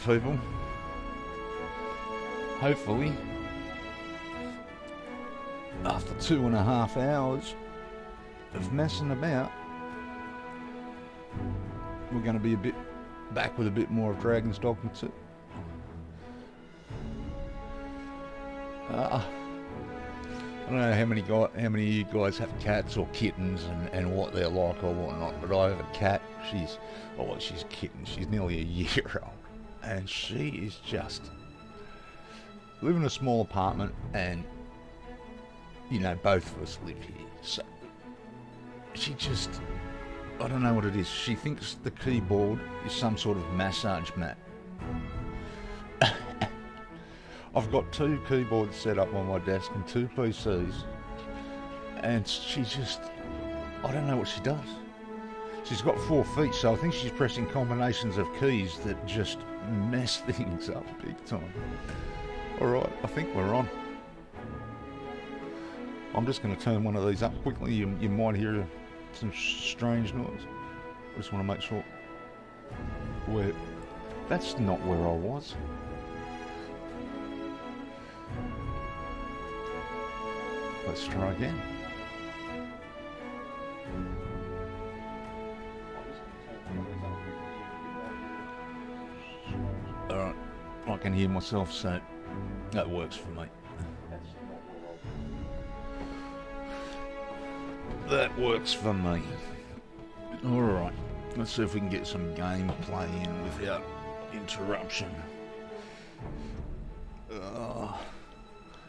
people. Hopefully, after 2.5 hours of messing about, we're going to be back with a bit more of Dragon's Dogma II. I don't know how many of you guys have cats or kittens and what they're like or whatnot, but I have a cat. She's a kitten. She's nearly a year old, and she is just live in a small apartment, and you know both of us live here. So she just, I don't know what it is. She thinks the keyboard is some sort of massage mat. I've got 2 keyboards set up on my desk and 2 PCs, and she just, I don't know what she does. She's got 4 feet, so I think she's pressing combinations of keys that just mess things up big time. Alright, I think we're on. I'm just going to turn one of these up quickly. You might hear some strange noise. I just want to make sure that's not where I was. Let's try again. Alright, I can hear myself, so that works for me. That works for me. Alright, let's see if we can get some gameplay in without interruption.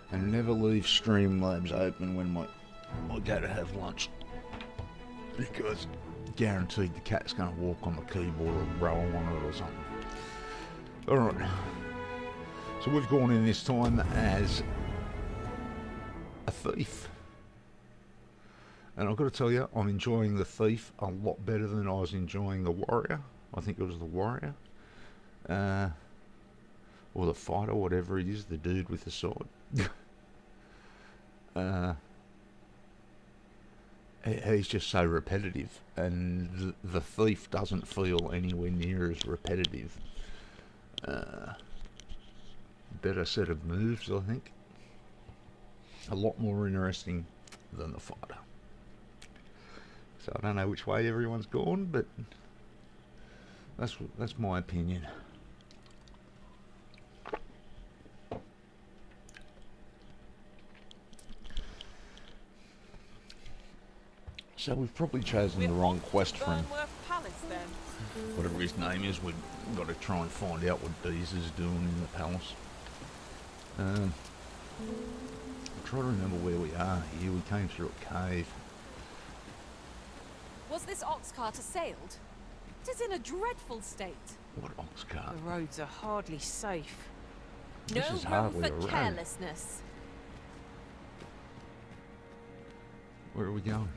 And never leave Streamlabs open when I go to have lunch, because guaranteed the cat's going to walk on the keyboard or roll on it or something. Alright, so we've gone in this time as a thief, and I've got to tell you, I'm enjoying the thief a lot better than I was enjoying the warrior. I think it was the warrior, or the fighter, whatever it is, the dude with the sword. He's just so repetitive, and the thief doesn't feel anywhere near as repetitive. Better set of moves, I think. A lot more interesting than the fighter. So I don't know which way everyone's gone, but that's my opinion. So we've probably chosen the wrong quest for him. Whatever his name is, we've got to try and find out what Deez is doing in the palace. I'm trying to remember where we are here. We came through a cave. Was this ox cart assailed? It is in a dreadful state. What ox cart? The roads are hardly safe. This is No hardly room a for road. carelessness. Where are we going?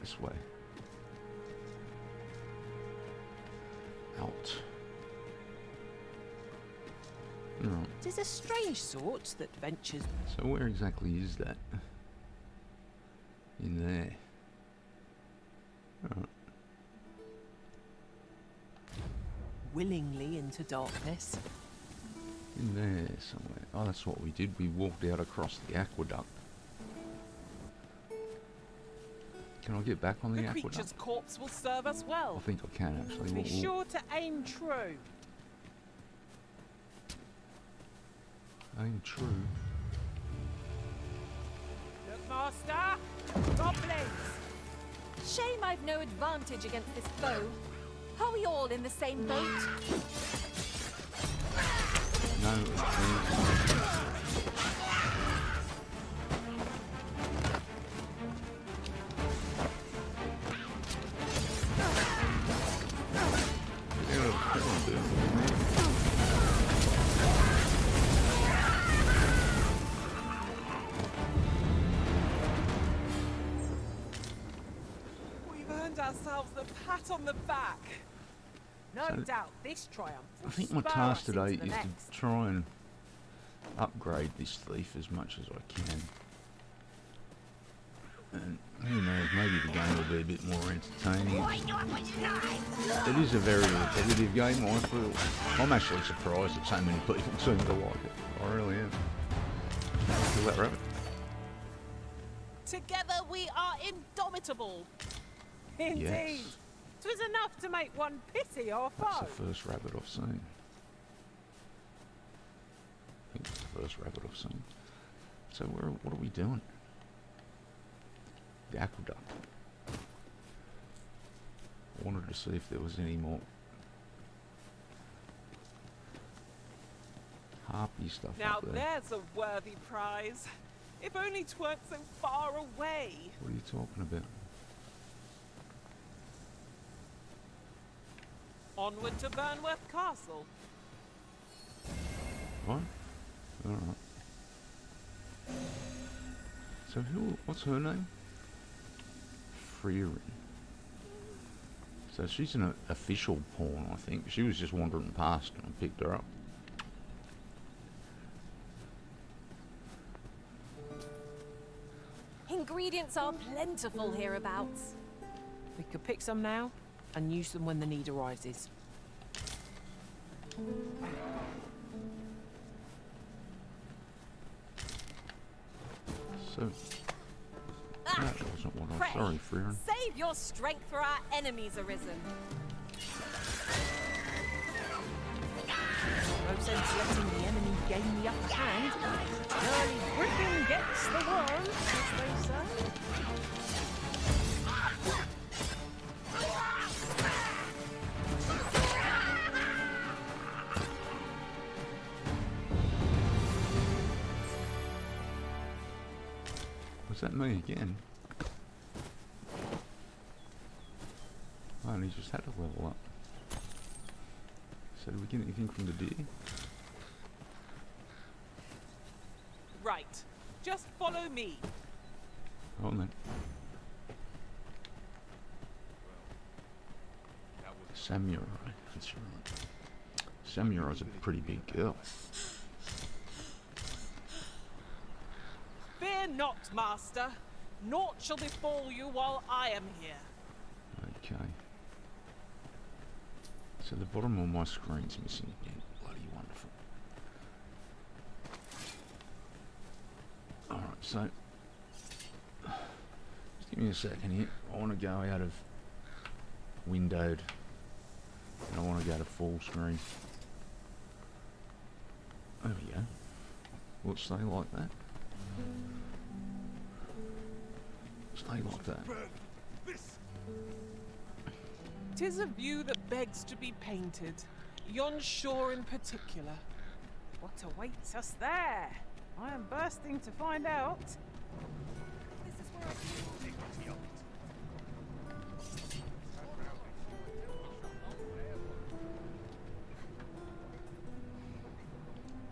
This way. Out. Right. It is a strange sort that ventures. So where exactly is that? In there. Right. Willingly into darkness. In there somewhere. Oh, that's what we did. We walked out across the aqueduct. Can I get back on the aqueduct? Creature's corpse will serve us well. I think I can actually. Be sure to aim true. Aim true. Look, master! Goblins! Shame I've no advantage against this foe. Are we all in the same boat? No. We've earned ourselves the pat on the back. No So, doubt this triumph will I think my spur task us into today the is next. to try and upgrade this thief as much as I can. And who knows, maybe the game will be a bit more entertaining. It is a very repetitive game, I feel. I'm actually surprised that so many people seem to like it. I really am. Kill that rabbit. Together we are indomitable. Indeed. Yes. 'Twas enough to make one pity our That's foe. the first rabbit I've seen. I think it's the first rabbit I've seen. So what are we doing? The aqueduct. I wanted to see if there was any more harpy stuff Now up there. there's a worthy prize. If only 'tweren't so far away. What are you talking about? Onward to Burnworth Castle. What? Alright. So what's her name? Freerin. So she's an official pawn, I think. She was just wandering past and I picked her up. Ingredients are plentiful hereabouts. We could pick some now and use them when the need arises. So that wasn't what I was. Sorry, Freerin. Save your strength for our enemies arisen. No sense letting the enemy gain the upper hand. An early griffin gets the worm, as they say. Was that me again? I only just had to level up. So did we get anything from the deer? Right. Just follow me. Hold on then. Samurai, that's right. Samurai's a pretty big girl. Fear not, master. Naught shall befall you while I am here. Okay. So the bottom of my screen's missing again. Bloody wonderful. Alright, so just give me a second here. I want to go out of windowed and I want to go to full screen. There we go. Will it stay like that? Stay like that. 'Tis a view that begs to be painted, yon shore in particular. What awaits us there? I am bursting to find out.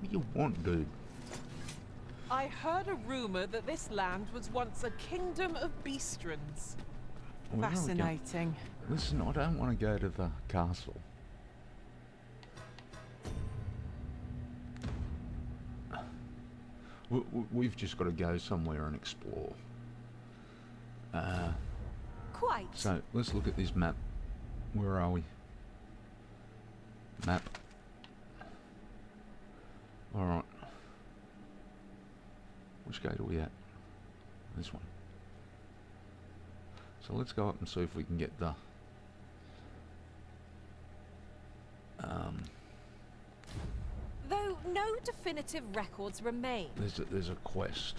What do you want, dude? I heard a rumour that this land was once a kingdom of beastrons. Where are we going? Fascinating. Listen, I don't want to go to the castle. We've just got to go somewhere and explore. Quite. So let's look at this map. Where are we? Map. Alright. Which gate are we at? This one. So let's go up and see if we can get the Though no definitive records remain. there's a quest.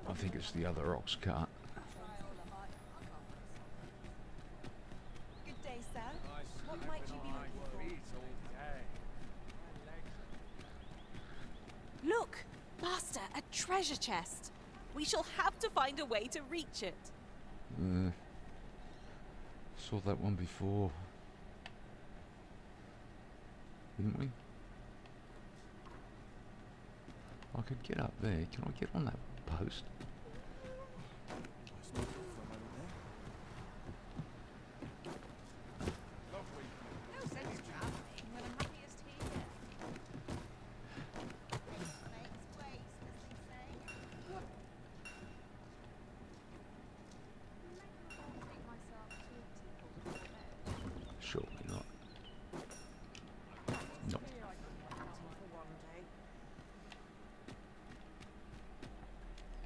I think it's the other ox cart. Good day, sir. What might you be looking for? Look, Master, a treasure chest. We shall have to find a way to reach it. Saw that one before. Didn't we? I could get up there. Can I get on that post? No sense traveling when I'm happiest here. surely not. Nope.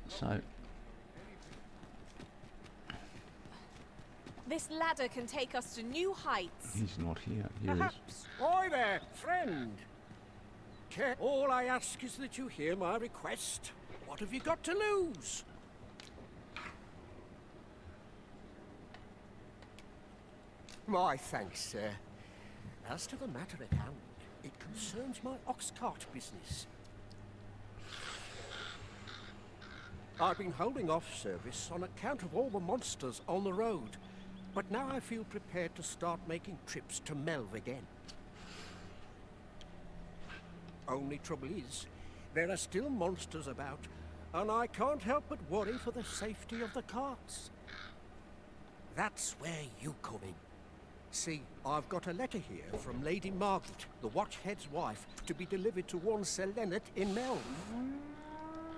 So, This ladder can take us to new heights. he's not here. Here he is. Perhaps. Oi there, friend. All I ask is that you hear my request. What have you got to lose? My thanks, sir. As to the matter at hand, it concerns my ox cart business. I've been holding off service on account of all the monsters on the road, but now I feel prepared to start making trips to Melv again. Only trouble is, there are still monsters about, and I can't help but worry for the safety of the carts. That's where you come in. See, I've got a letter here from Lady Margaret, the Watchhead's wife, to be delivered to one Sir Leonard in Melv.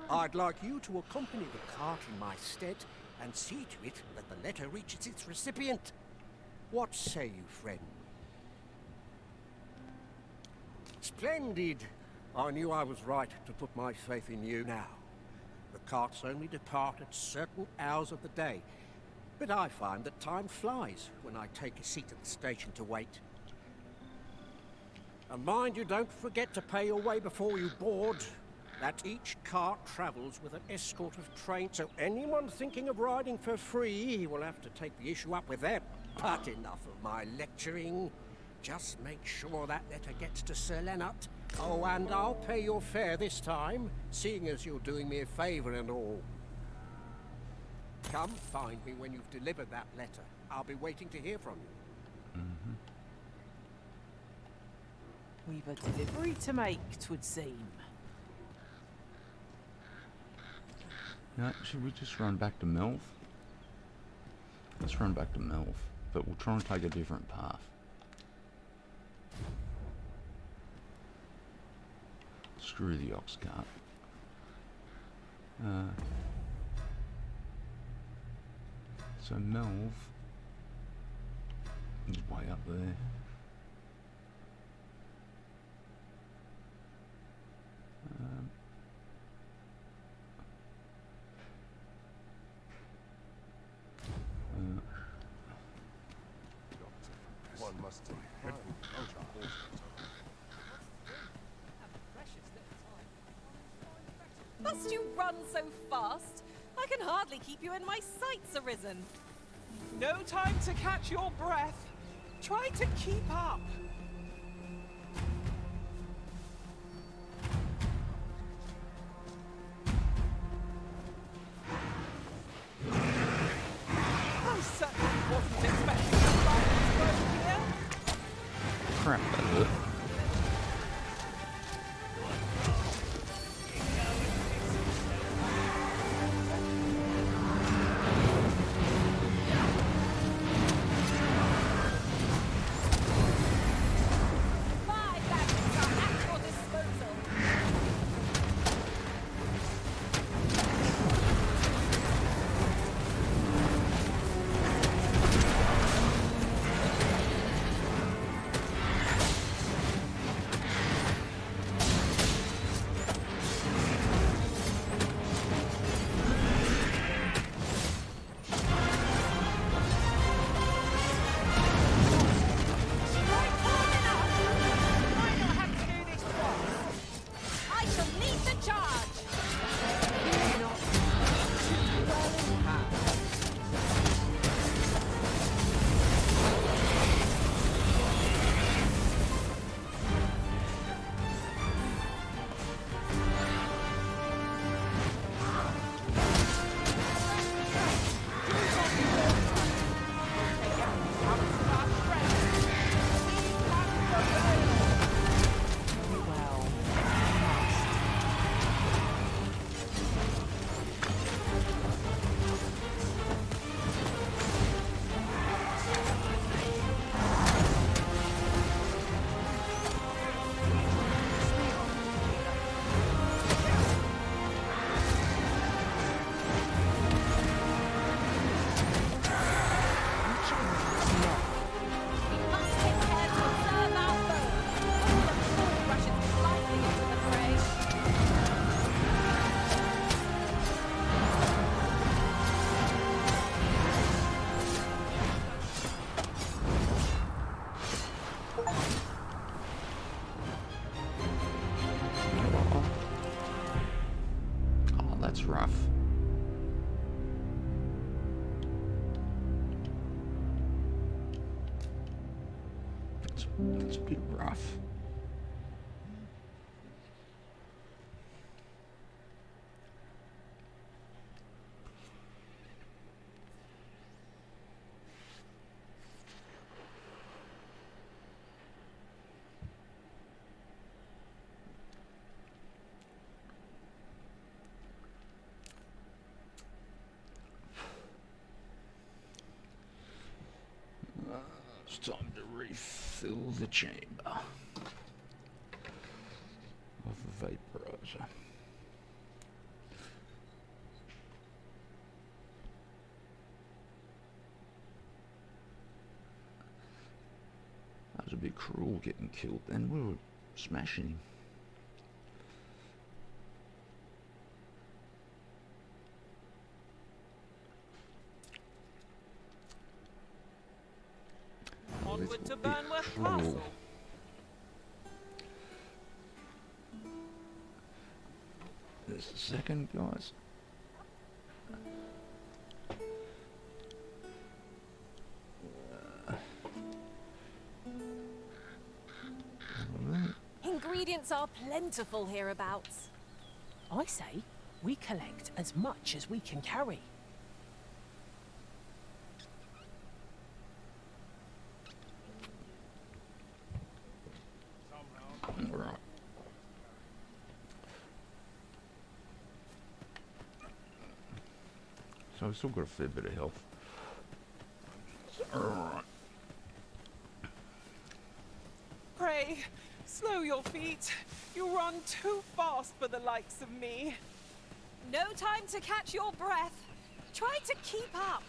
I'd like you to accompany the cart in my stead and see to it that the letter reaches its recipient. What say you, friend? Splendid! I knew I was right to put my faith in you now. The carts only depart at certain hours of the day, but I find that time flies when I take a seat at the station to wait. And mind you don't forget to pay your way before you board. That each cart travels with an escort of train, so anyone thinking of riding for free will have to take the issue up with them. But enough of my lecturing. Just make sure that letter gets to Sir Leonard. Oh, and I'll pay your fare this time, seeing as you're doing me a favour and all. Come find me when you've delivered that letter. I'll be waiting to hear from you. We've a delivery to make, 'twould seem. No, should we just run back to Melv? Let's run back to Melv, but we'll try and take a different path. Screw the ox cart. So Melv is way up there. One must take dreadful precautions. Must you run so fast? I can hardly keep you in my sights, Arisen. No time to catch your breath. Try to keep up. I certainly wasn't expecting to find this road here. Crap, that hurt. rough. It's a bit rough. It's time to refill the chamber of the vaporizer. That was a bit cruel getting killed then. We were smashing him. Onward to Burnworth Castle. There's a second, guys. Ingredients are plentiful hereabouts. I say we collect as much as we can carry. Right. So I've still got a fair bit of health. Alright. Pray, slow your feet. You run too fast for the likes of me. No time to catch your breath. Try to keep up.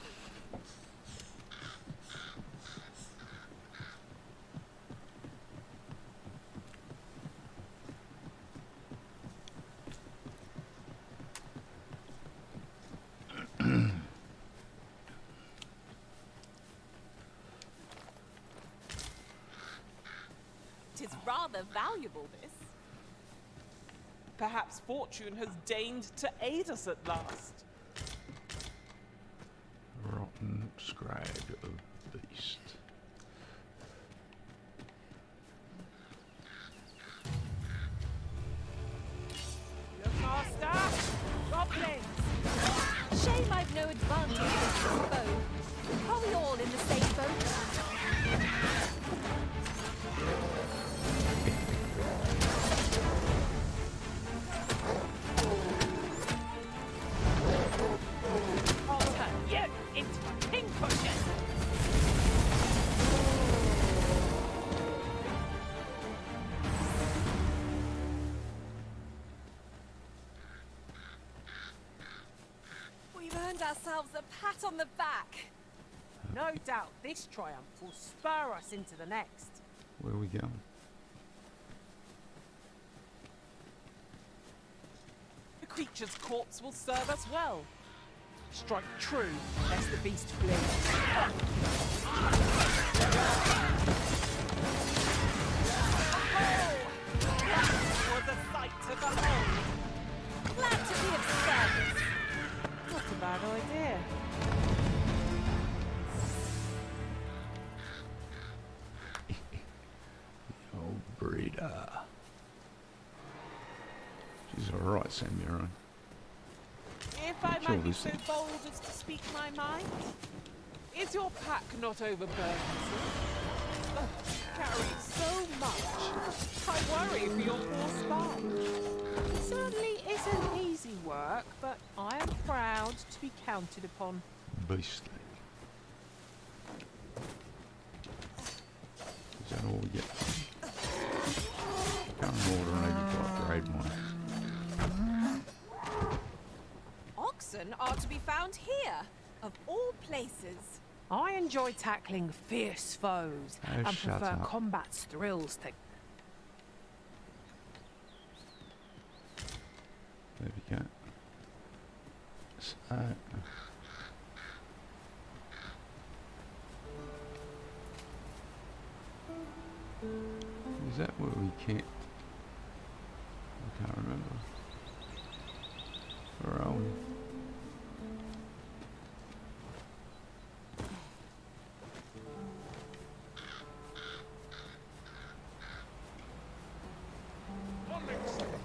Tis rather valuable, this. Perhaps fortune has deigned to aid us at last. Rotten scrag of beast. Look faster! Goblins! Shame I've no advantage against this foe. Are we all in the same boat? I'll turn you into a pincushion. We've earned ourselves a pat on the back. No doubt this triumph will spur us into the next. Where are we going? The creature's corpse will serve us well. Strike true, lest the beast flee. Was a sight to behold. Glad to be of service. Not a bad idea. Old breeder. She's alright, Samurai. If I Kill might be this so thing. bold as to speak my mind, is your pack not overburdened? Oh, carry so much. I worry for your poor spine. It certainly isn't easy work, but I am proud to be counted upon. Beastly. Is that all we get? Can't order an 85 grade one. Oxen are to be found here, of all places. I enjoy tackling fierce foes Oh, and shut prefer up. combat's thrills to... There we go. So, is that where we can't? I can't remember. Where are we?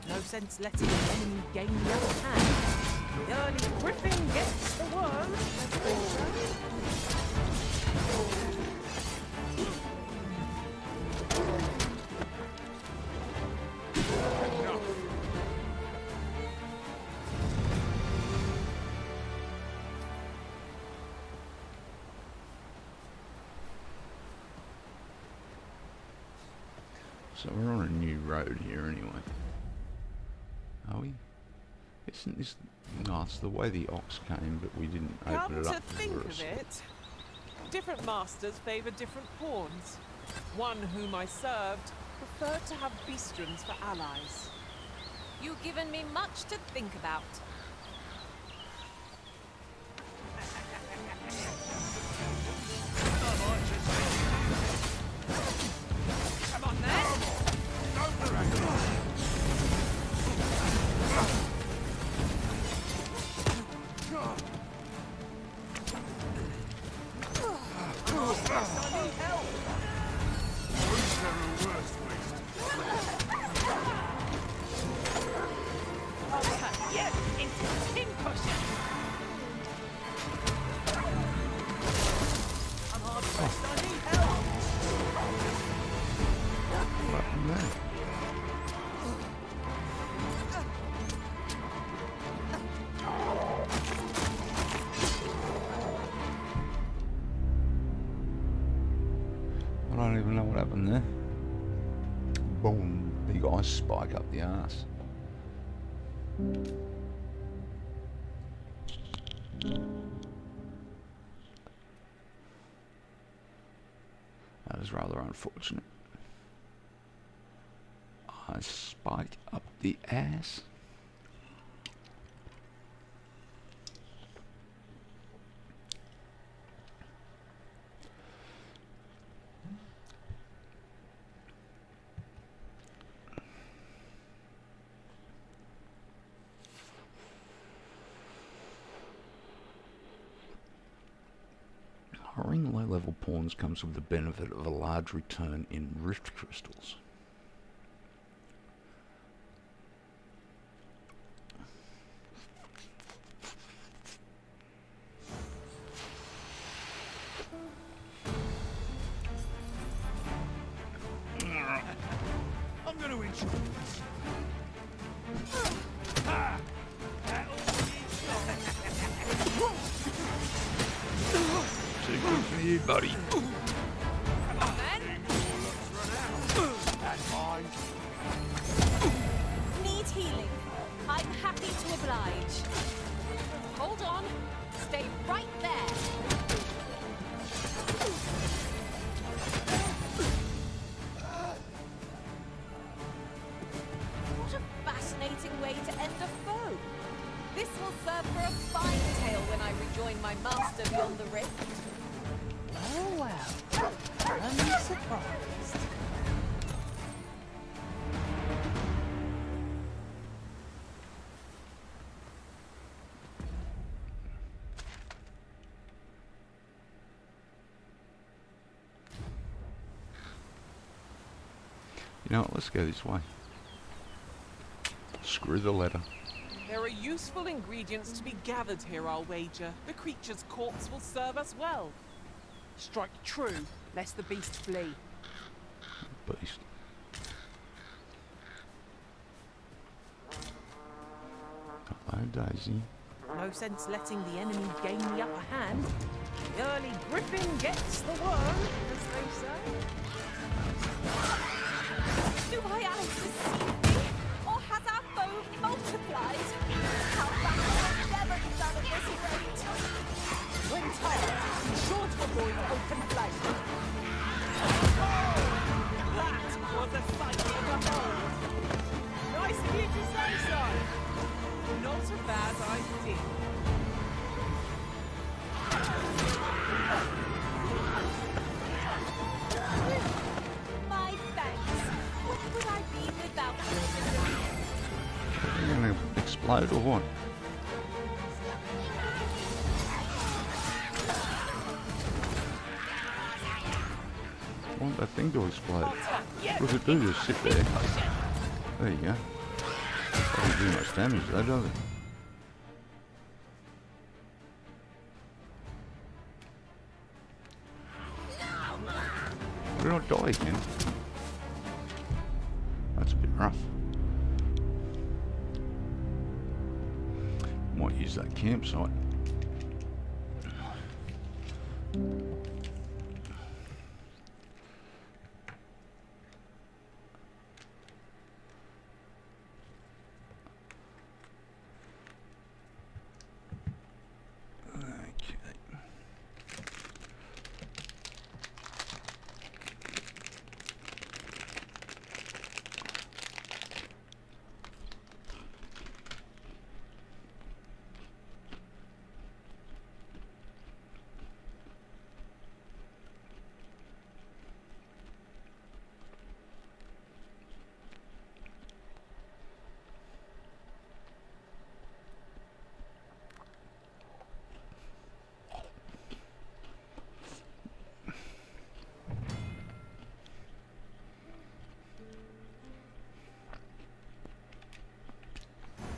No sense letting the enemy gain the upper hand. The early griffin gets the worm, as they say. So we're on a new road here anyway. Are we? Isn't this... No, it's the way the ox came, but we didn't open Come it to up think for of us. it, different masters favour different pawns. One whom I served preferred to have beastrons for allies. You've given me much to think about. Come on then. What happened there? I don't even know what happened there. Boom. Big ice spike up the arse. That is rather unfortunate. Ice spike up the ass. Hiring low-level pawns comes with the benefit of a large return in rift crystals. I'm going to intrude. Too good for you, buddy. Come on then. That's fine. Need healing. I'm happy to oblige. Hold on. Stay right there. What a fascinating way to end a foe. This will serve for a fine tale when I rejoin my master beyond the rift. Oh well, I'm surprised. You know what, let's go this way. Screw the letter. There are useful ingredients to be gathered here, I'll wager. The creature's corpse will serve us well. Strike true, lest the beast flee. Beast. Hello, Daisy. No sense letting the enemy gain the upper hand. The early griffin gets the worm, as they say. Do my eyes deceive me? Or has our foe multiplied? How back will never be done at this rate? When tired, be sure to avoid open flame. That was a sight to behold. Nice of you to say so. Not a bad idea. My thanks. What would I be without you? Are you gonna explode or what? want that thing to explode. I'll tap you. What it do? Just sit there. There you go. Doesn't do much damage though, does it? Did I not die again? That's a bit rough. Might use that campsite.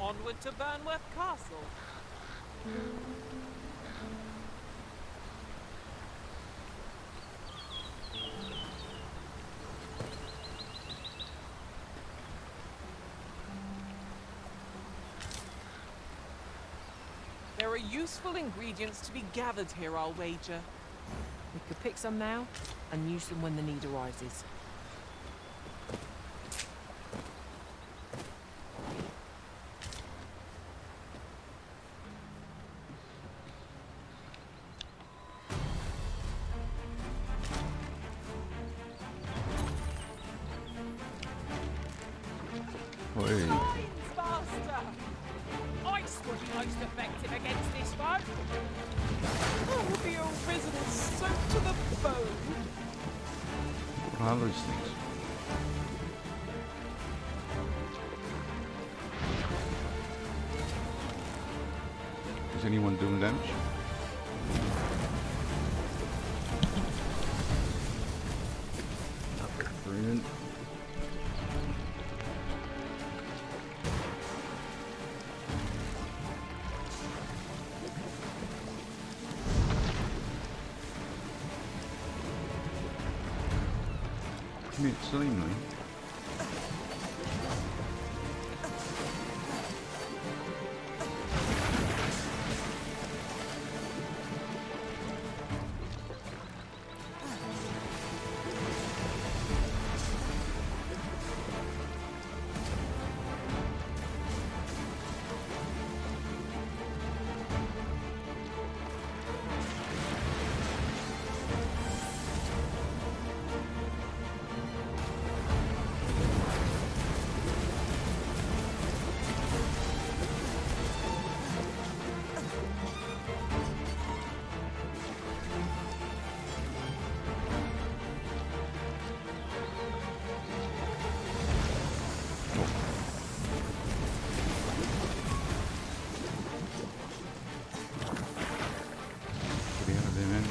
Onward to Burnworth Castle. There are useful ingredients to be gathered here, I'll wager. We could pick some now and use them when the need arises. Hey. Lines, Master! Ice will be most effective against this foe. Oh, the original soaked to the bone. What are those things? Is anyone doing damage? Brilliant. Can't see me. Get out of there, man.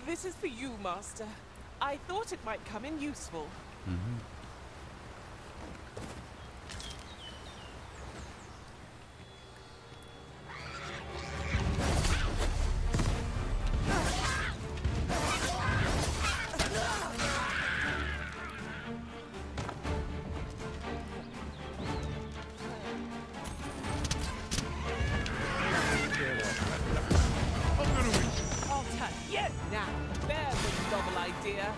This is for you, Master. I thought it might come in useful. I'll tell you now, there's a novel idea.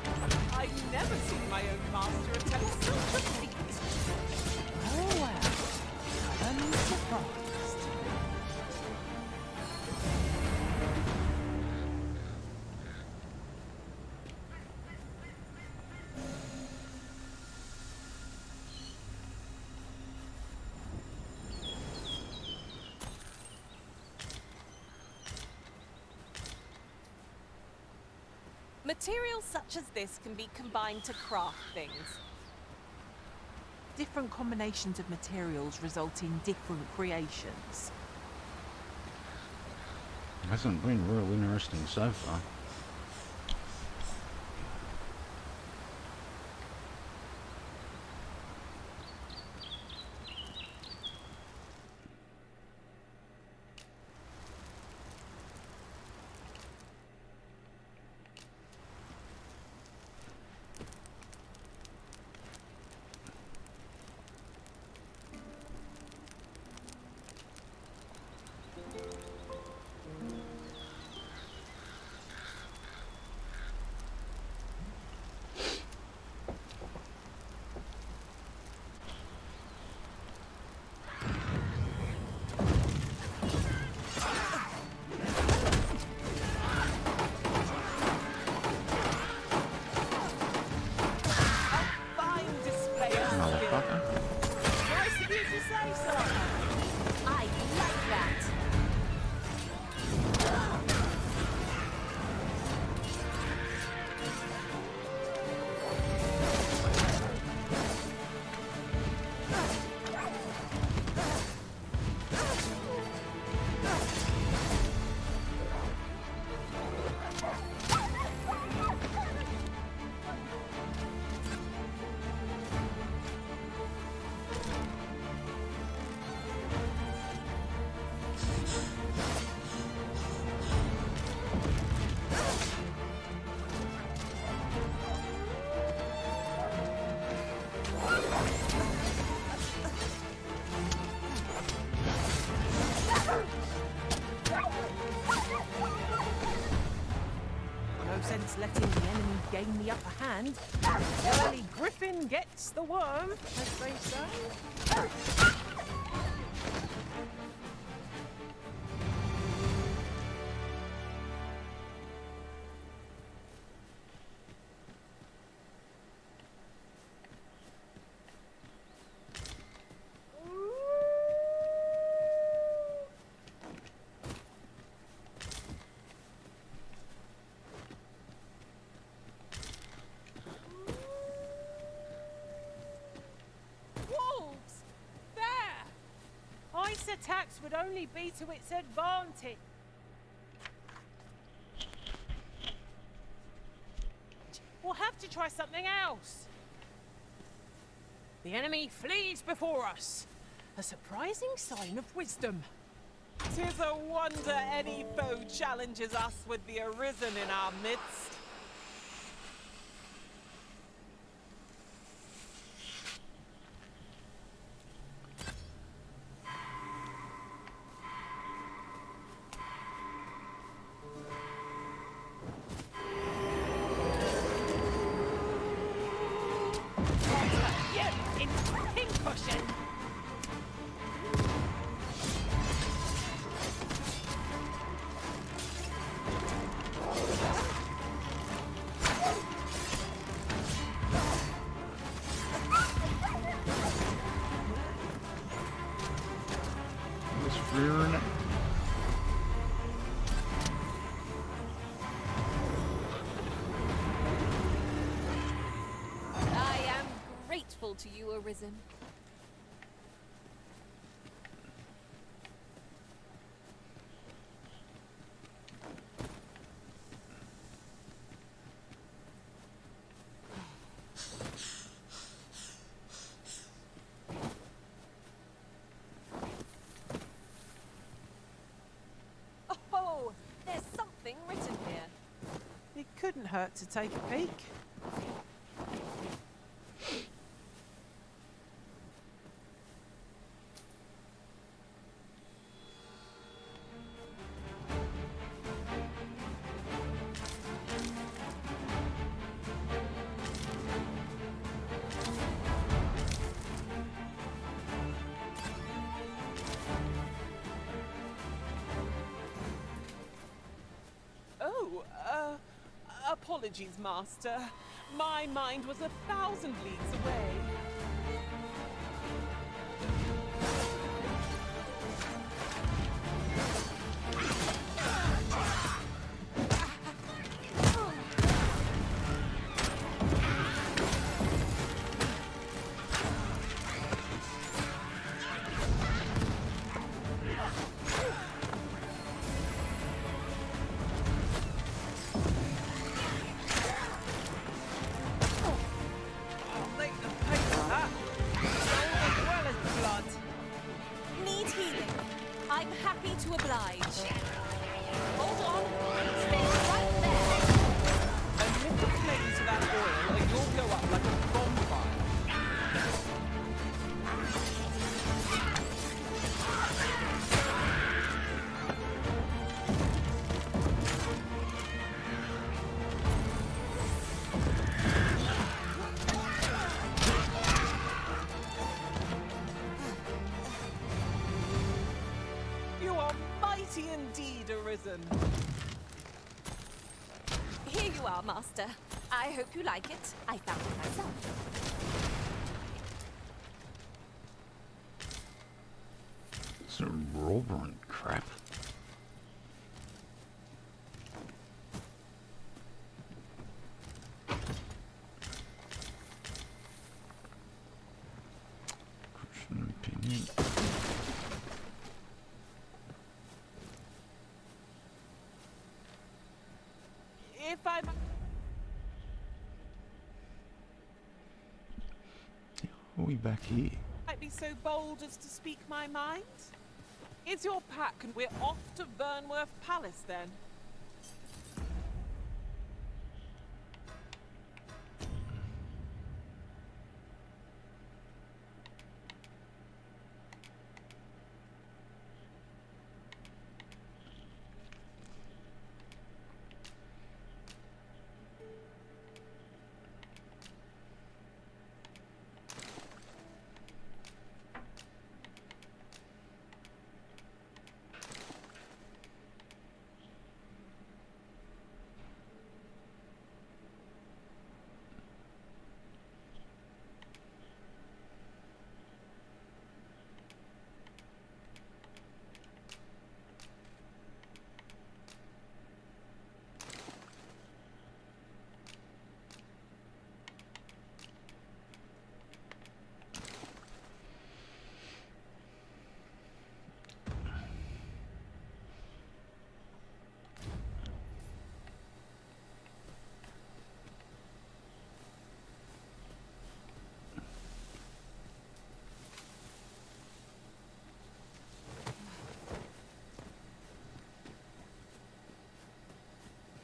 I've never seen my own master attempt Materials such as this can be combined to craft things. Different combinations of materials result in different creations. Hasn't been real interesting so far. Fine display of skill. Motherfucker. Nice of you to say so. I like that. No sense letting the enemy gain the upper hand. The early griffin gets the worm, as they say. Wolves! There! Ice attacks would only be to its advantage. We'll have to try something else. The enemy flees before us. A surprising sign of wisdom. 'Tis a wonder any foe challenges us with the Arisen in our midst. You in pincushion! Just rearing it. I am grateful to you, Arisen. Oh, there's something written here. It couldn't hurt to take a peek. Oh, apologies, Master. My mind was 1,000 leagues away. I'm happy to oblige. Hold on. Stay right there. And lift the flames of that oil and you'll go up like a bonfire. You are mighty indeed, Arisen. Here you are, Master. I hope you like it. I found it myself. Some rubber and crap. Christian opinion. If I'm... Are we back here? might be so bold as to speak my mind? Is your pack and we're off to Vernworth Palace then?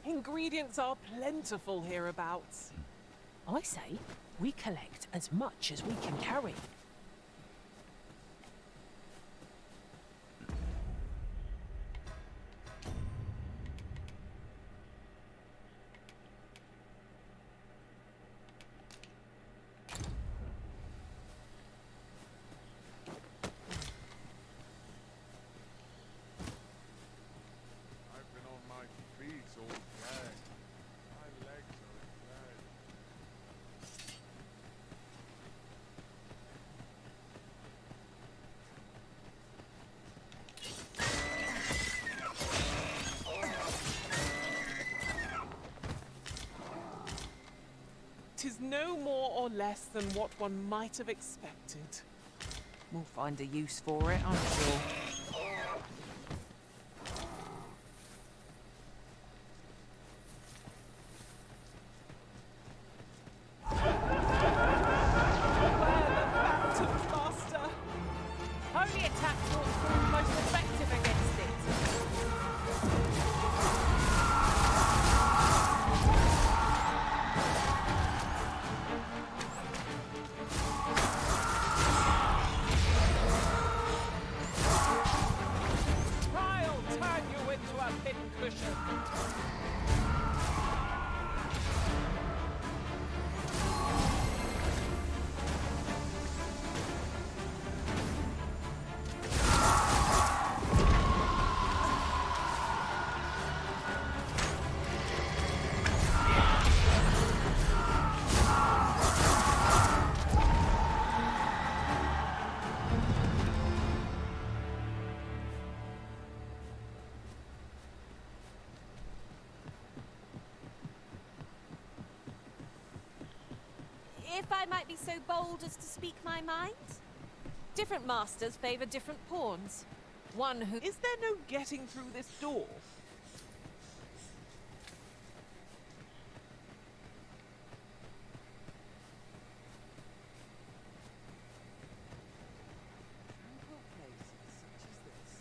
Ingredients are plentiful hereabouts. I say we collect as much as we can carry. I've been on my feet all day. My legs are in bed. Tis no more or less than what one might have expected. We'll find a use for it, I'm sure. Master! Holy attack will prove most effective against it. I'll turn you into a pincushion. If I might be so bold as to speak my mind? Different masters favor different pawns. One who... Is there no getting through this door? Tranquil places such as this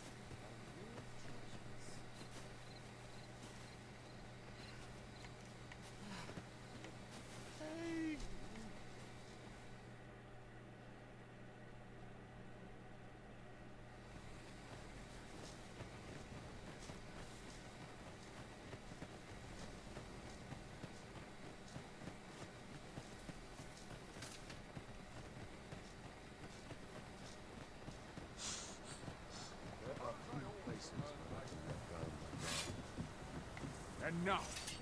enough!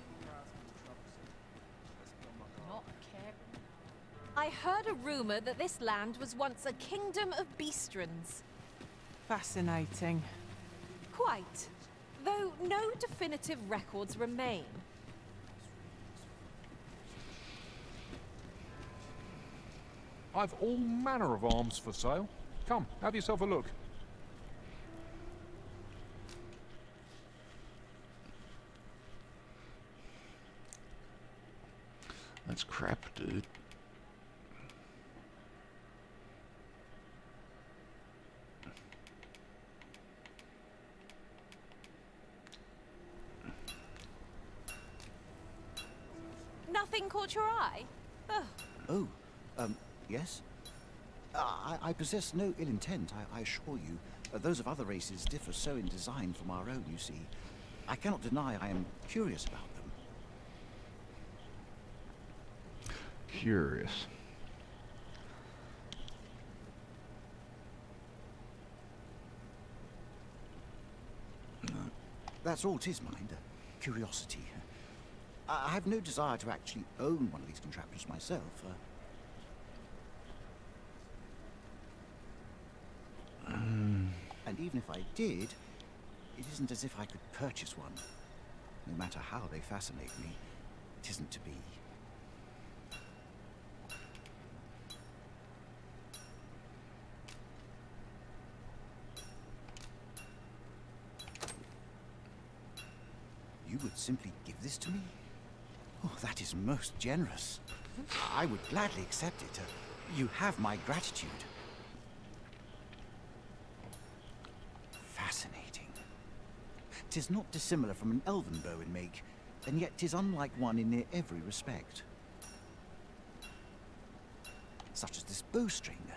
Not a care. I heard a rumor that this land was once a kingdom of beastrons. Fascinating. Quite. Though no definitive records remain. I've all manner of arms for sale. Come, have yourself a look. That's crap, dude. Nothing caught your eye? Ugh. Oh, yes? I possess no ill intent, I assure you. Those of other races differ so in design from our own, you see. I cannot deny I am curious about them. Curious. That's all 'tis, mind, curiosity. I have no desire to actually own one of these contraptions myself. And even if I did, it isn't as if I could purchase one. No matter how they fascinate me, it isn't to be. You would simply give this to me? Oh, that is most generous. I would gladly accept it. You have my gratitude. Fascinating. 'Tis not dissimilar from an elven bow in make, and yet 'tis unlike one in near every respect. Such as this bowstring.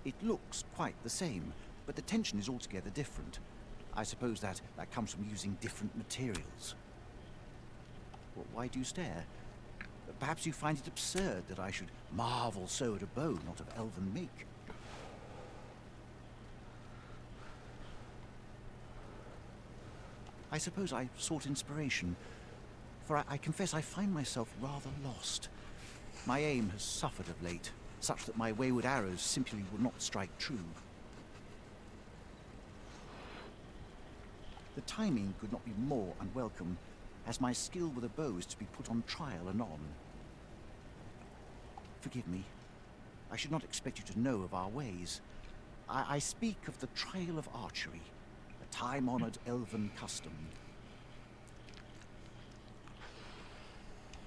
It looks quite the same, but the tension is altogether different. I suppose that comes from using different materials. Well, why do you stare? Perhaps you find it absurd that I should marvel so at a bow not of elven make. I suppose I sought inspiration, for I confess I find myself rather lost. My aim has suffered of late, such that my wayward arrows simply will not strike true. The timing could not be more unwelcome, as my skill with a bow is to be put on trial anon. Forgive me. I should not expect you to know of our ways. I speak of the trial of archery, a time-honored elven custom.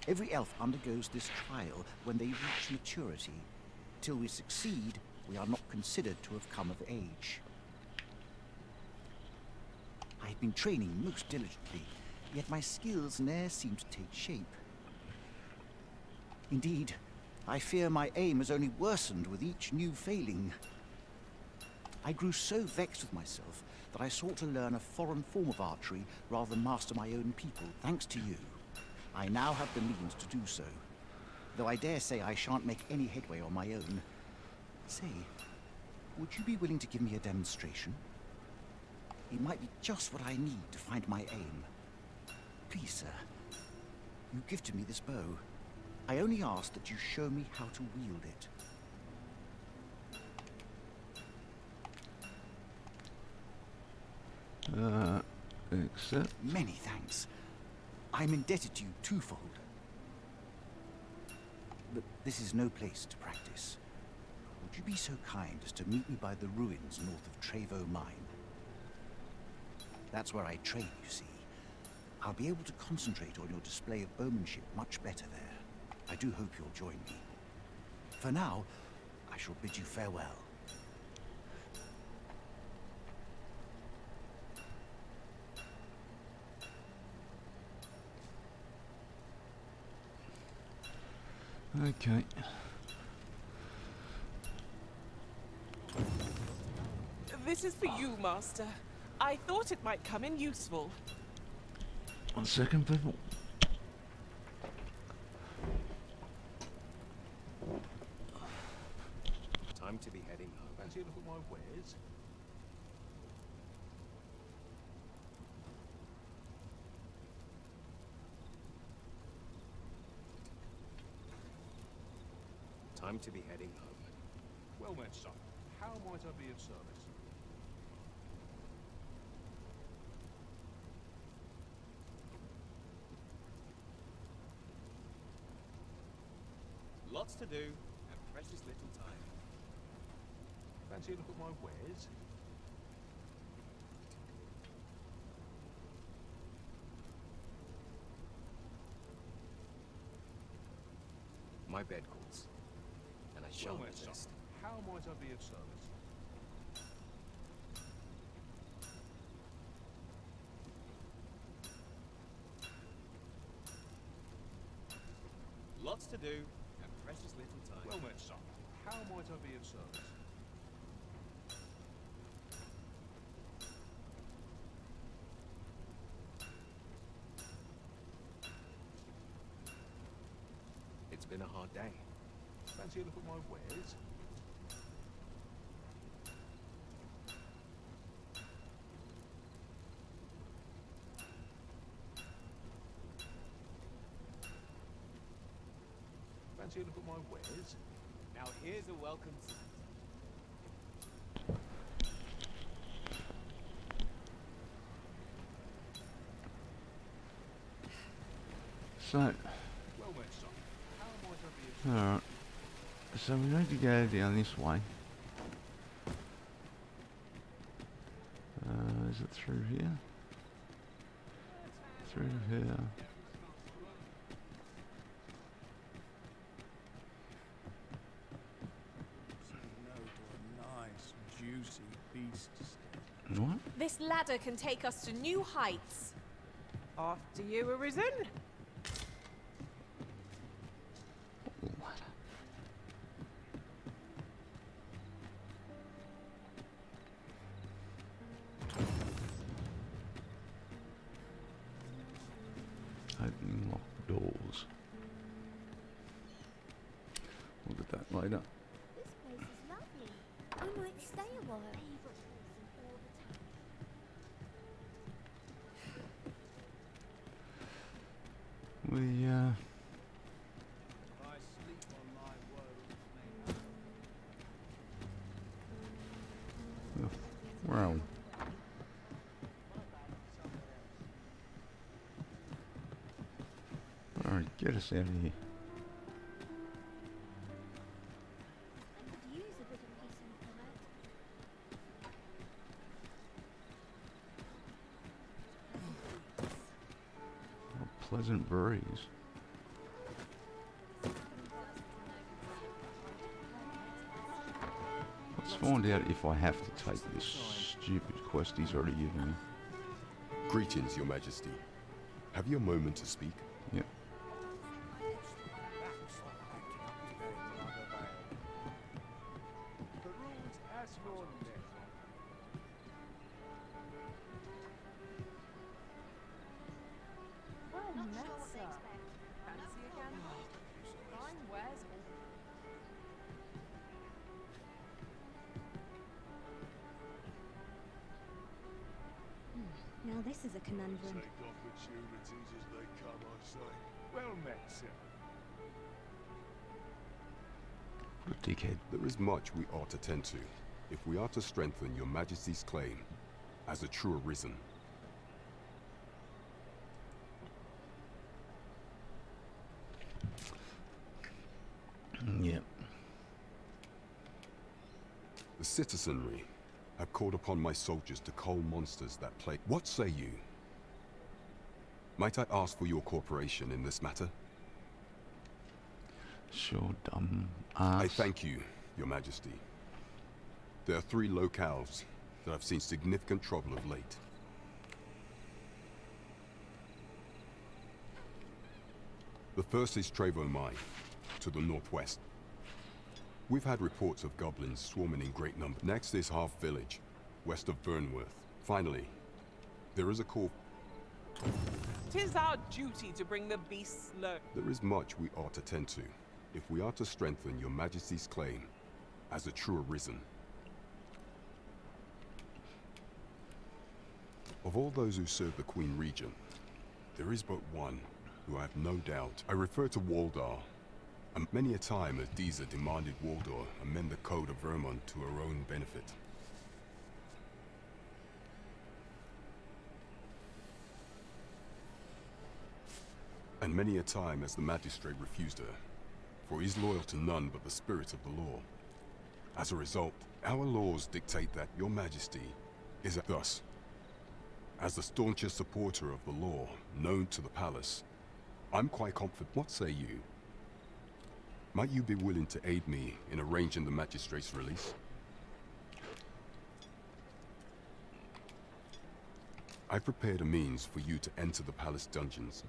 Every elf undergoes this trial when they reach maturity. Till we succeed, we are not considered to have come of age. I have been training most diligently, yet my skills ne'er seem to take shape. Indeed, I fear my aim has only worsened with each new failing. I grew so vexed with myself that I sought to learn a foreign form of archery rather than master my own people, thanks to you. I now have the means to do so, though I dare say I shan't make any headway on my own. Say, would you be willing to give me a demonstration? It might be just what I need to find my aim. Please, sir, you gifted me this bow. I only ask that you show me how to wield it. Accept. Many thanks. I'm indebted to you twofold. But this is no place to practice. Would you be so kind as to meet me by the ruins north of Trevo Mine? That's where I train, you see. I'll be able to concentrate on your display of bowmanship much better there. I do hope you'll join me. For now, I shall bid you farewell. Okay. This is for you, Master. I thought it might come in useful. 1 second, people. Time to be heading home. Fancy a look at my wares? Time to be heading home. Well met, son. How might I be of service? Lots to do, and precious little time. Fancy a look at my wares? My bed calls, and I Well shan't met, son. resist. How might I be of service? Lots to do, and precious little time. Well met, son. How might I be of service? It's been a hard day. Fancy a look at my wares? Fancy a look at my wares? Now here's a welcome sight. So, Well met, son. How might I be of alright. So we need to go down this way. Is it through here? Through here. Nice, juicy beast steak. What? This ladder can take us to new heights. After you, Arisen. What? Opening locked doors. Look at that later. This place is lovely. I might stay a while. We I sleep on my woes, well. Alright, get us out of here. I could use a bit of peace and quiet. A pleasant breeze. Let's find out if I have to take this stupid quest he's already given me. Greetings, Your Majesty. Have you a moment to speak? Yep. Peruse as your leisure. Well met, sir. Fancy again? Fine wares all. Now this is a conundrum. Take opportunities as they come, I say. Well met, sir. What a dickhead. There is much we ought to tend to, if we are to strengthen Your Majesty's claim as a true Arisen. Yep. The citizenry have called upon my soldiers to cull monsters that plague. What say you? Might I ask for your cooperation in this matter? Sure, dumb ass. I thank you, Your Majesty. There are 3 locales that have seen significant trouble of late. The first is Trevo Mine, to the northwest. We've had reports of goblins swarming in great numbers. Next is Half Village, west of Burnworth. Finally, there is a call. 'Tis our duty to bring the beasts low. There is much we ought to tend to, if we are to strengthen Your Majesty's claim as a true Arisen. Of all those who serve the Queen Regent, there is but one who I have no doubt. I refer to Waldar, And many a time Adiza demanded Waldor amend the code of Vermont to her own benefit. And many a time as the magistrate refused her, for he is loyal to none but the spirit of the law. As a result, our laws dictate that your majesty is thus. As the staunchest supporter of the law known to the palace, I'm quite confident. What say you? Might you be willing to aid me in arranging the magistrate's release? I've prepared a means for you to enter the palace dungeons.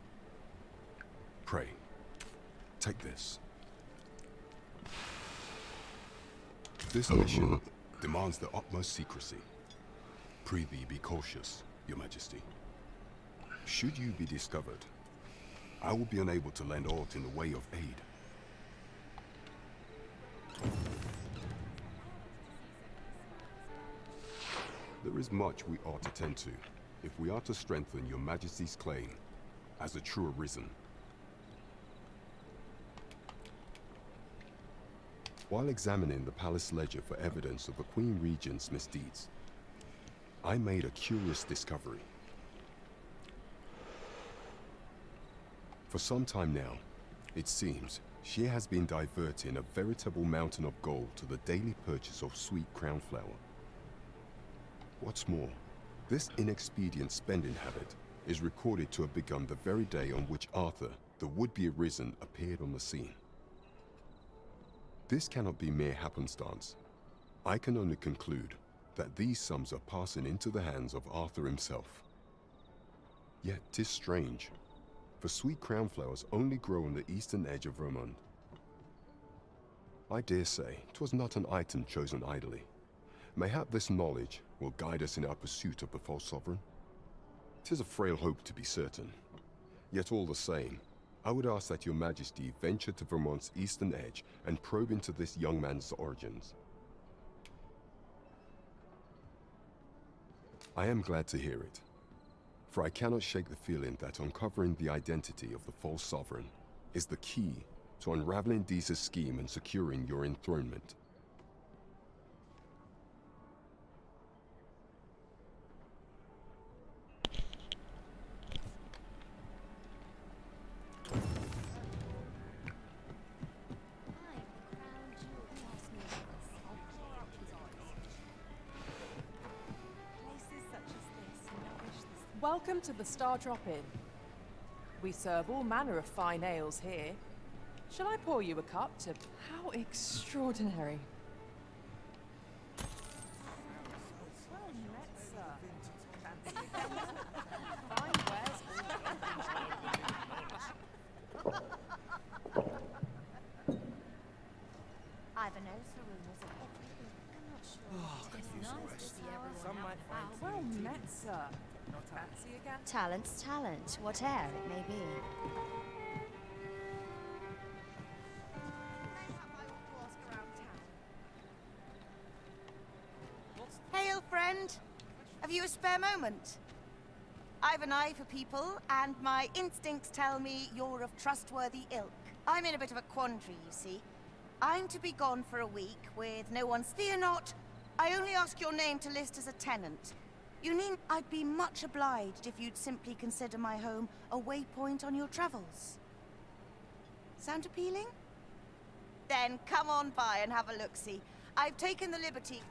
Pray, take this. This mission demands the utmost secrecy. Prithee be cautious, your majesty. Should you be discovered, I will be unable to lend aught in the way of aid. There is much we ought to tend to, if we are to strengthen your majesty's claim as a true arisen. While examining the palace ledger for evidence of the Queen Regent's misdeeds, I made a curious discovery. For some time now, it seems, she has been diverting a veritable mountain of gold to the daily purchase of sweet crown flower. What's more, this inexpedient spending habit is recorded to have begun the very day on which Arthur, the would-be arisen, appeared on the scene. This cannot be mere happenstance. I can only conclude that these sums are passing into the hands of Arthur himself. Yet 'tis strange, for sweet crown flowers only grow on the eastern edge of Vermont. I dare say 'twas not an item chosen idly. Mayhap this knowledge will guide us in our pursuit of the false sovereign. 'Tis a frail hope to be certain. Yet all the same, I would ask that your majesty venture to Vermont's eastern edge and probe into this young man's origins. I am glad to hear it, for I cannot shake the feeling that uncovering the identity of the false sovereign is the key to unraveling Deeza's scheme and securing your enthronement. Welcome to the Star Drop-In. We serve all manner of fine ales here. Shall I pour you a cup to... How extraordinary. Well met, sir. Fancy again? Fine wares Ivanhoe Sarunas of everything. I'm not sure. It's nice to see everyone Some might find well met, sir. Not fancy again? Talent's talent, whatever it may be. Hail, friend. Have you a spare moment? I've an eye for people, and my instincts tell me you're of trustworthy ilk. I'm in a bit of a quandary, you see. I'm to be gone for a week with no one's... Fear not. I only ask your name to list as a tenant. You need... I'd be much obliged if you'd simply consider my home a waypoint on your travels. Sound appealing? Then come on by and have a look-see. I've taken the liberty...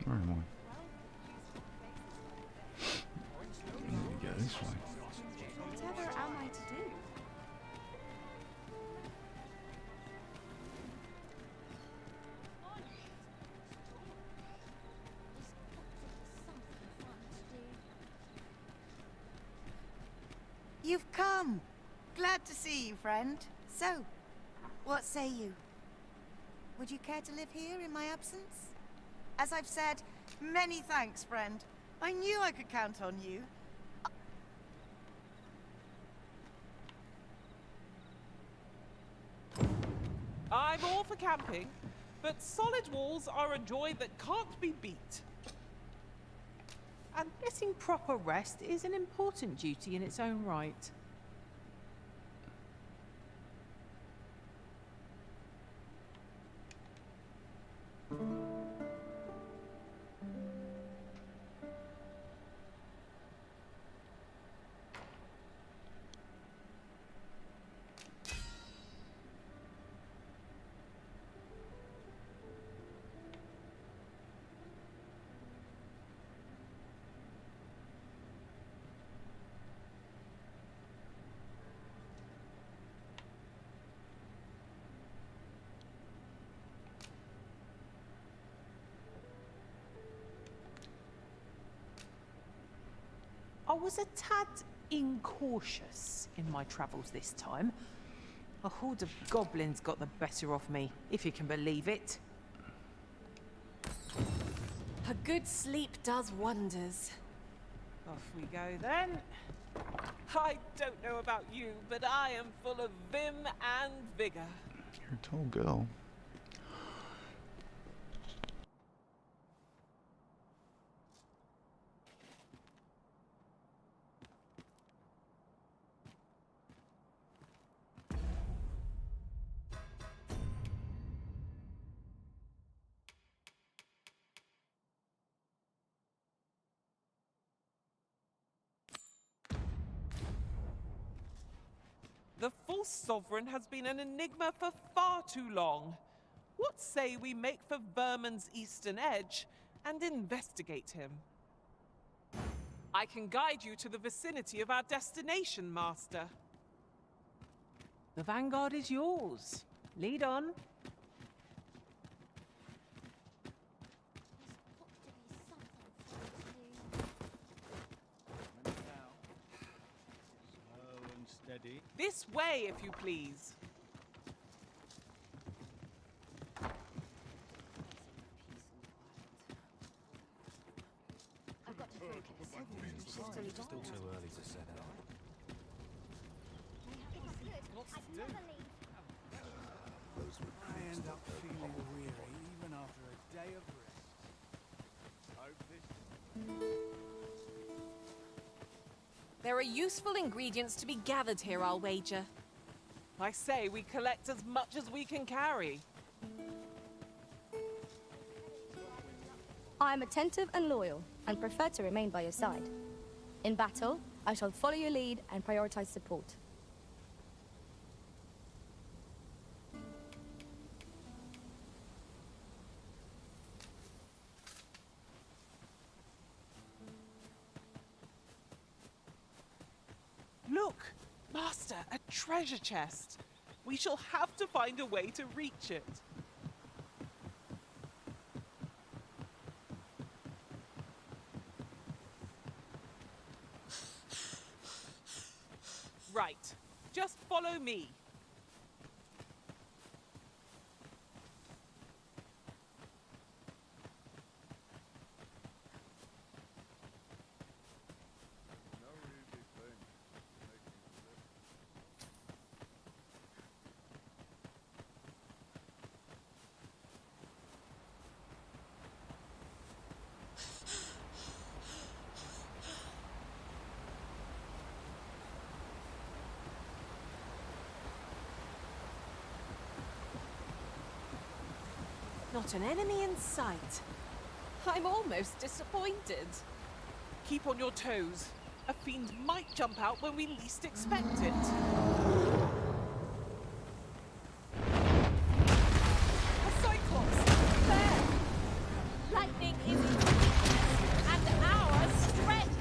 Where am I? I need to go this way. Whatever am I to do? You've come. Glad to see you, friend. So, what say you? Would you care to live here in my absence? As I've said, many thanks, friend. I knew I could count on you. I'm all for camping, but solid walls are a joy that can't be beat. And getting proper rest is an important duty in its own right. I was a tad incautious in my travels this time. A horde of goblins got the better of me, if you can believe it. A good sleep does wonders. Off we go then. I don't know about you, but I am full of vim and vigor. You're a tall girl. The false sovereign has been an enigma for far too long. What say we make for Vermin's eastern edge and investigate him? I can guide you to the vicinity of our destination, Master. The vanguard is yours. Lead on. Steady. This way, if you please. Still too early to set out. I end up feeling weary even after a day of rest. There are useful ingredients to be gathered here, I'll wager. I say we collect as much as we can carry. I am attentive and loyal, and prefer to remain by your side. In battle, I shall follow your lead and prioritize support. Look, Master, a treasure chest. We shall have to find a way to reach it. Right, just follow me. Not an enemy in sight. I'm almost disappointed. Keep on your toes. A fiend might jump out when we least expect it. A cyclops! There! Lightning is in weakness and our strength!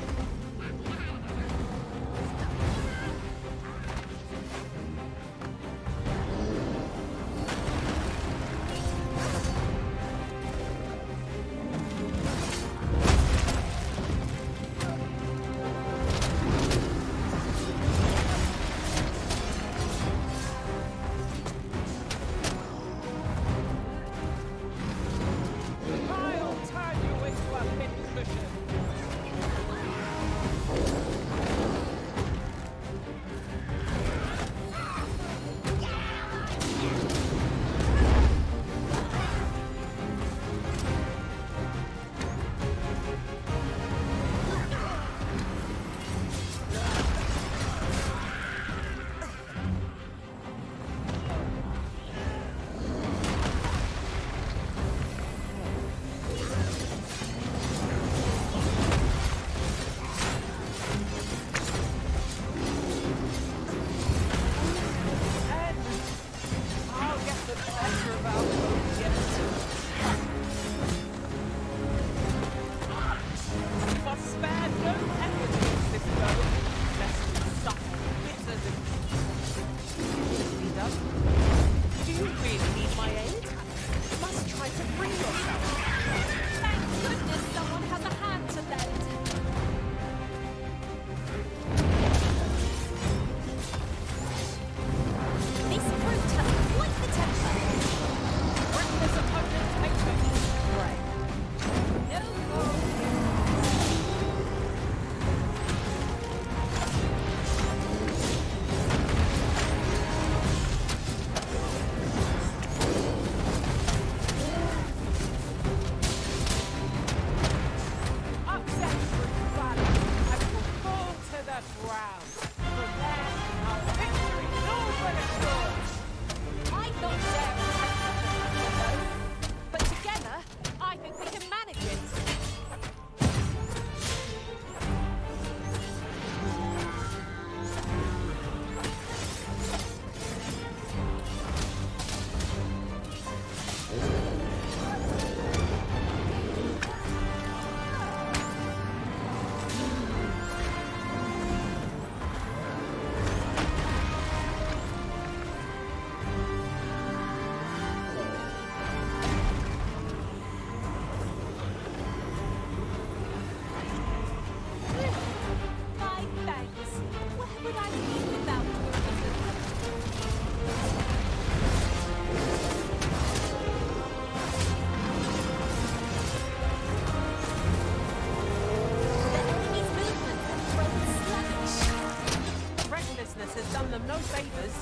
favours.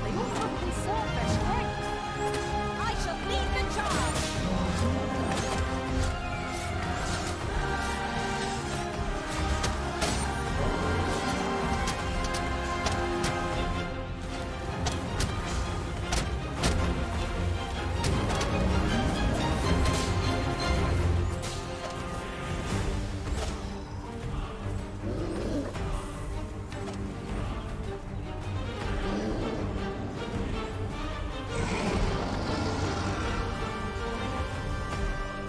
They all come concerned their strength. I shall lead the charge!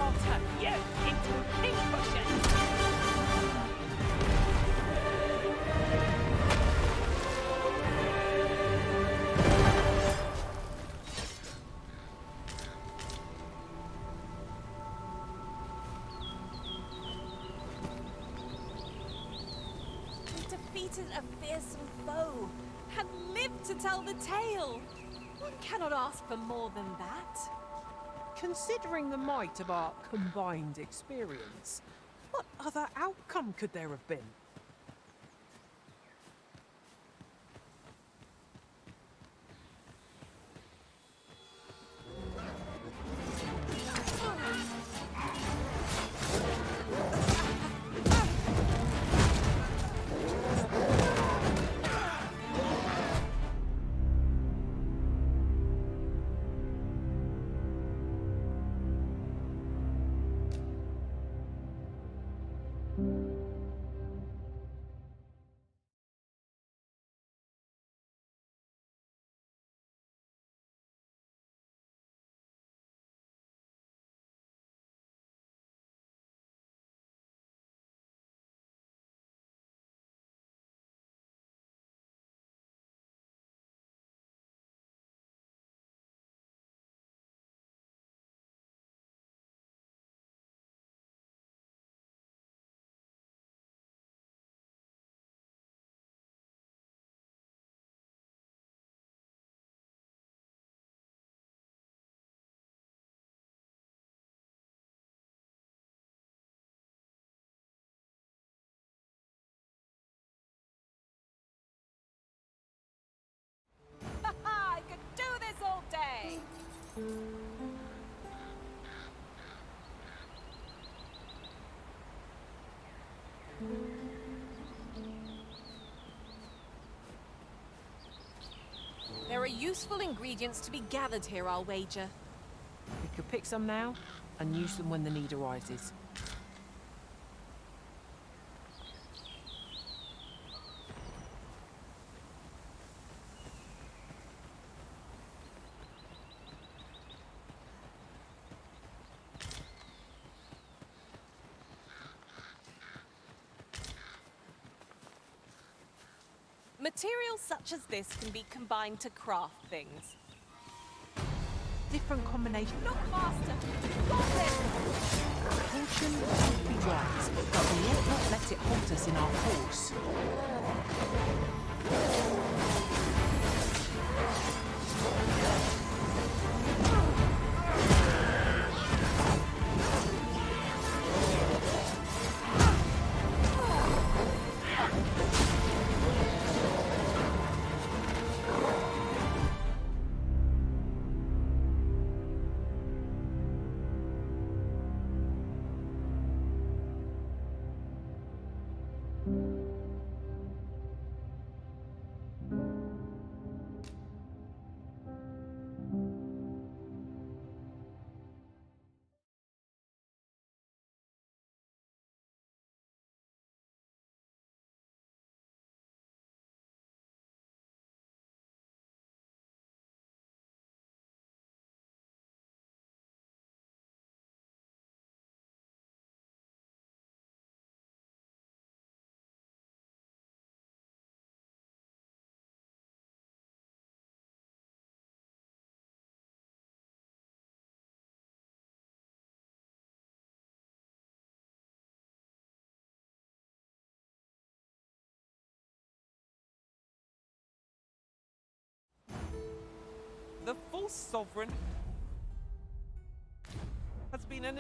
I'll turn you into a pincushion. We defeated a fearsome foe and lived to tell the tale. One cannot ask for more than that. Considering the might of our combined experience, what other outcome could there have been? I could do this all day! There are useful ingredients to be gathered here, I'll wager. We could pick some now and use them when the need arises. Materials such as this can be combined to craft things. Different combination. Look, Master! Goblin! Caution would be wise, but we ought not let it halt us in our course. The false sovereign has been an...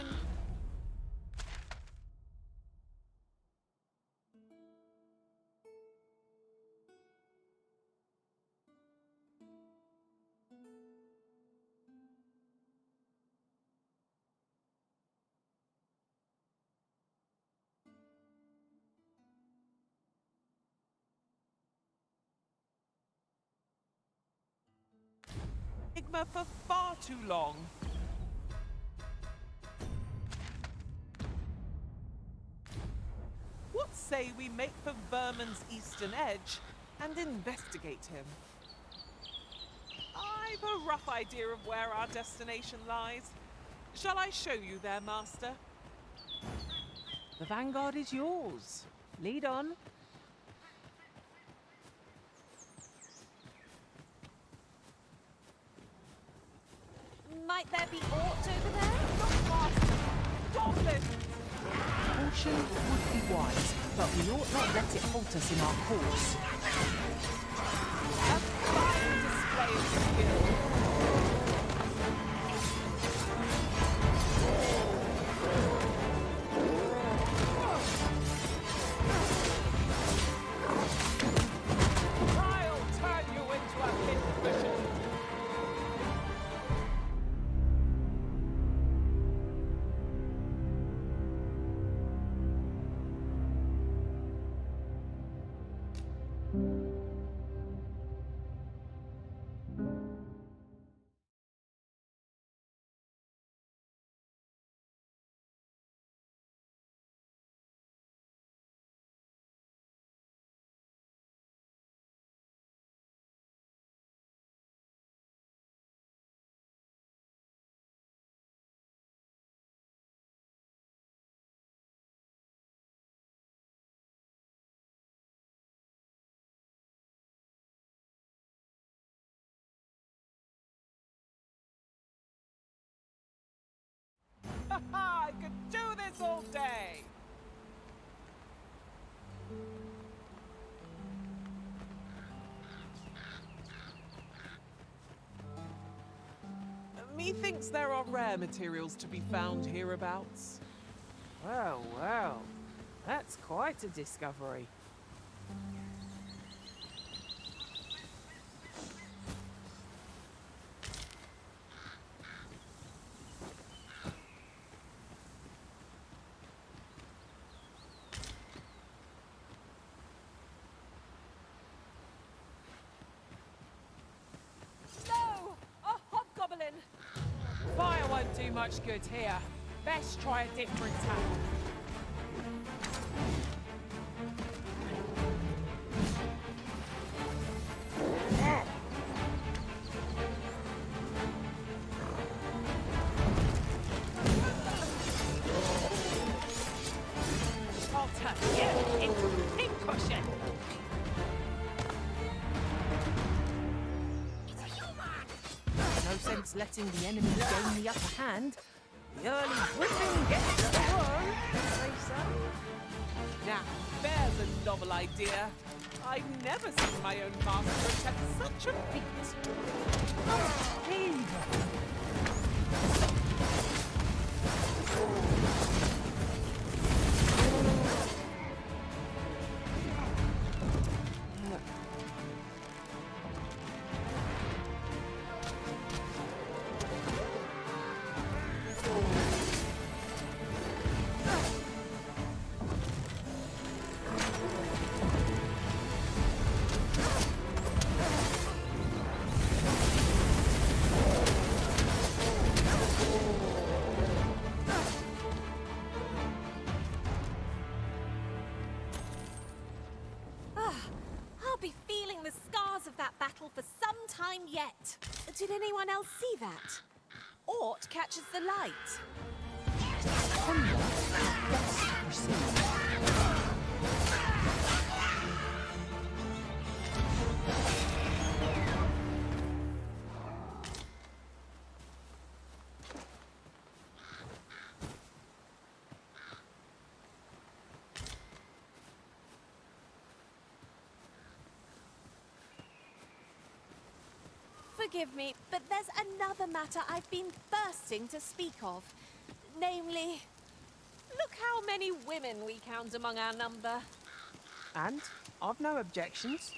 enigma for far too long. What say we make for Vermin's eastern edge and investigate him? I've a rough idea of where our destination lies. Shall I show you there, Master? The vanguard is yours. Lead on. Might there be aught over there? Goblin! Caution would be wise, but we ought not let it halt us in our course. A fine display of skill. I'll turn you into a pincushion. I could do this all day! Methinks there are rare materials to be found hereabouts. Well, well. That's quite a discovery. No! A hobgoblin! Fire won't do much good here. Best try a different tack. I'll turn you into a pincushion. No sense letting the enemy gain the upper hand. The early whipping gets the worm, say so. Now, there's a novel idea. I've never seen my own master attempt such a feat. I'll be feeling the scars of that battle for some time yet. Did anyone else see that? Aught catches the light. Forgive me, but there's another matter I've been thirsting to speak of. Namely, look how many women we count among our number. And I've no objections.